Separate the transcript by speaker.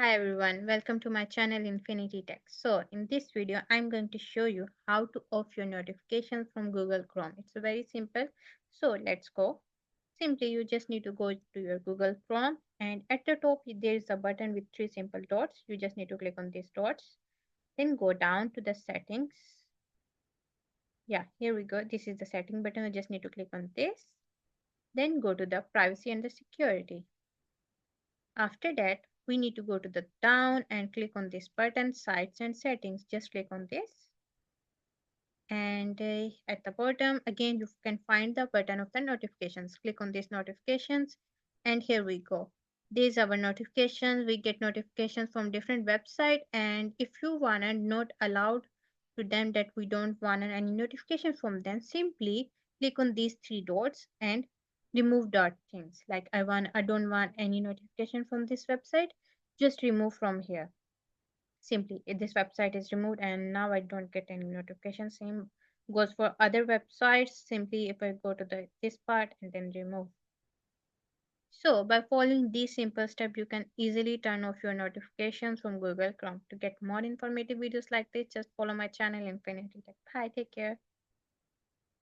Speaker 1: Hi everyone, welcome to my channel Infinity Tech. So in this video, I'm going to show you how to off your notifications from Google Chrome. It's very simple. So let's go. Simply you just need to go to your Google Chrome and at the top there is a button with three simple dots. You just need to click on these dots. Then go down to the settings. Yeah, here we go. This is the setting button. You just need to click on this. Then go to the privacy and the security. After that, we need to go to the down and click on this button, sites and settings. Just click on this. And at the bottom, again, you can find the button of the notifications. Click on these notifications. And here we go. These are our notifications. We get notifications from different website. And if you wanna not allowed to them that we don't want any notification from them, simply click on these three dots and remove dot things. Like I don't want any notification from this website. Just remove from here. Simply this website is removed and now I don't get any notification. Same goes for other websites. Simply if I go to the this part and then remove. So by following these simple steps, you can easily turn off your notifications from Google Chrome. To get more informative videos like this, just follow my channel Infinity Tech. Bye, take care.